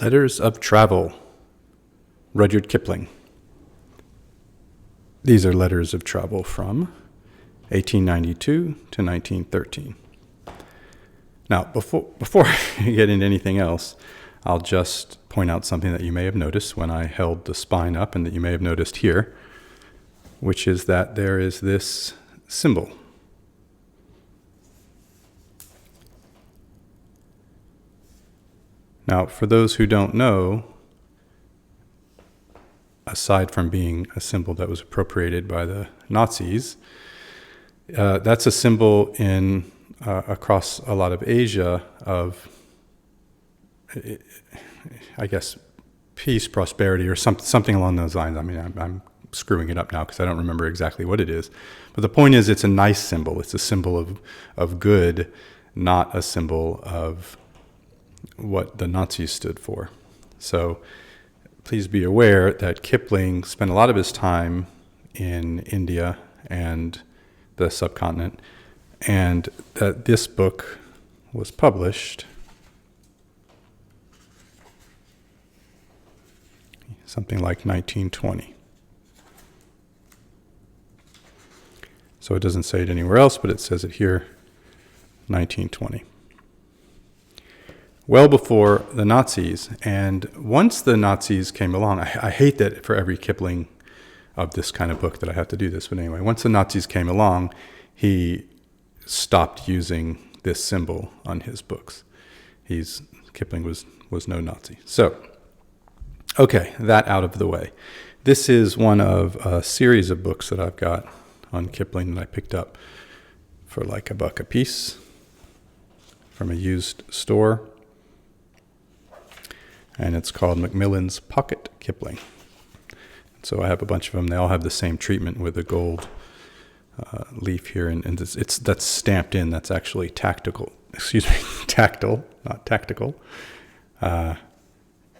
Letters of Travel, Rudyard Kipling. These are letters of travel from 1892 to 1913. Now, before I get into anything else, I'll just point out something that you may have noticed when I held the spine up and that you may have noticed here, which is that there is this symbol. Now, for those who don't know, aside from being a symbol that was appropriated by the Nazis, that's a symbol in across a lot of Asia of, I guess, peace, prosperity, or something along those lines. I mean, I'm screwing it up now because I don't remember exactly what it is. But the point is, it's a nice symbol. It's a symbol of good, not a symbol of what the Nazis stood for. So please be aware that Kipling spent a lot of his time in India and the subcontinent, and that this book was published something like 1920. So it doesn't say it anywhere else, but it says it here, 1920. Well before the Nazis. And once the Nazis came along, I hate that for every Kipling of this kind of book that I have to do this, but anyway, once the Nazis came along, he stopped using this symbol on his books. Kipling was no Nazi. So, okay, that out of the way. This is one of a series of books that I've got on Kipling that I picked up for like $1 a piece from a used store. And it's called Macmillan's Pocket Kipling. So I have a bunch of them. They all have the same treatment with the gold leaf here, and that's stamped in. That's actually tactile, not tactical. And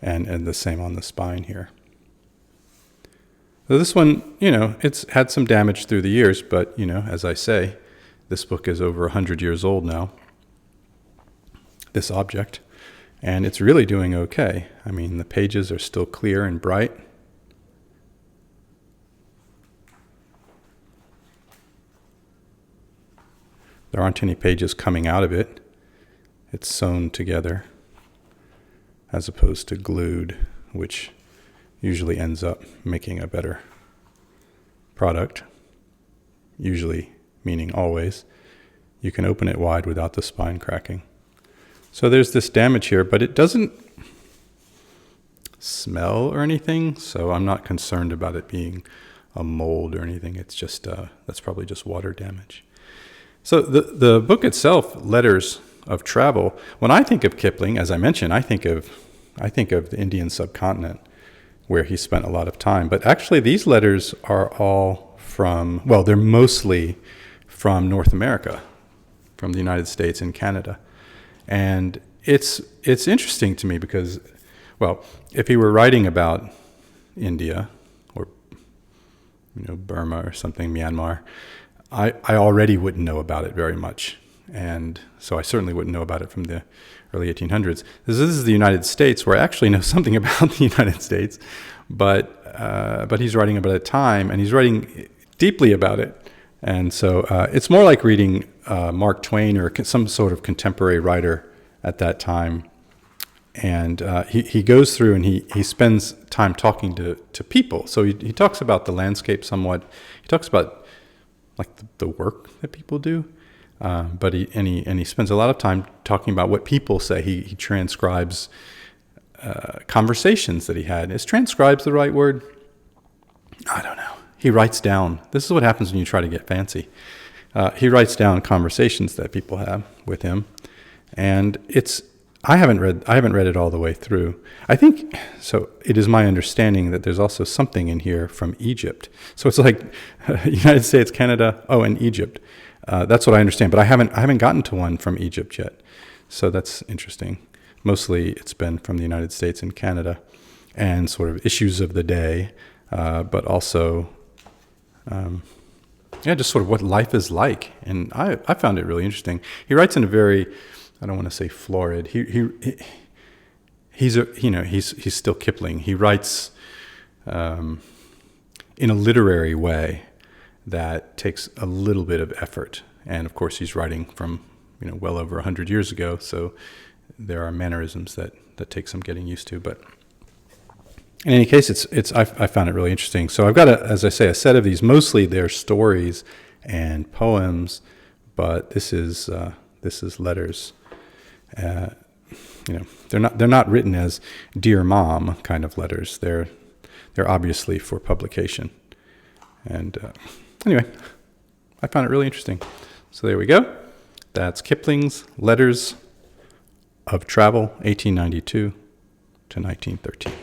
the same on the spine here. So this one, it's had some damage through the years, but, as I say, this book is over 100 years old now, this object, and it's really doing okay. I mean, the pages are still clear and bright. There aren't any pages coming out of it. It's sewn together as opposed to glued, which usually ends up making a better product. Usually, meaning always. You can open it wide without the spine cracking. So there's this damage here, but it doesn't smell or anything, so I'm not concerned about it being a mold or anything. It's just, that's probably just water damage. So the book itself, Letters of Travel, when I think of Kipling, as I mentioned, I think of the Indian subcontinent where he spent a lot of time. But actually these letters are all they're mostly from North America, from the United States and Canada. And it's interesting to me because, if he were writing about India or, Burma or something, Myanmar, I already wouldn't know about it very much. And so I certainly wouldn't know about it from the early 1800s. This is the United States, where I actually know something about the United States, but he's writing about a time, and he's writing deeply about it. And so it's more like reading Mark Twain or some sort of contemporary writer at that time. And he goes through and he spends time talking to people. So he talks about the landscape somewhat. He talks about like the work that people do. But he spends a lot of time talking about what people say. He transcribes conversations that he had. Is transcribes the right word? I don't know. He writes down. This is what happens when you try to get fancy. He writes down conversations that people have with him, and I haven't read it all the way through. I think so. It is my understanding that there's also something in here from Egypt. So it's like United States, Canada, and Egypt. That's what I understand, but I haven't gotten to one from Egypt yet. So that's interesting. Mostly it's been from the United States and Canada, and sort of issues of the day, but also, just sort of what life is like. And I found it really interesting. He writes in a very, I don't want to say florid. he's still Kipling. He writes in a literary way that takes a little bit of effort. And of course, he's writing from well over 100 years ago, so there are mannerisms that take some getting used to. But in any case, I found it really interesting. So I've got as I say, a set of these. Mostly they're stories and poems, but this is letters. They're not written as "Dear Mom" kind of letters. They're obviously for publication. And anyway, I found it really interesting. So there we go. That's Kipling's Letters of Travel, 1892 to 1913.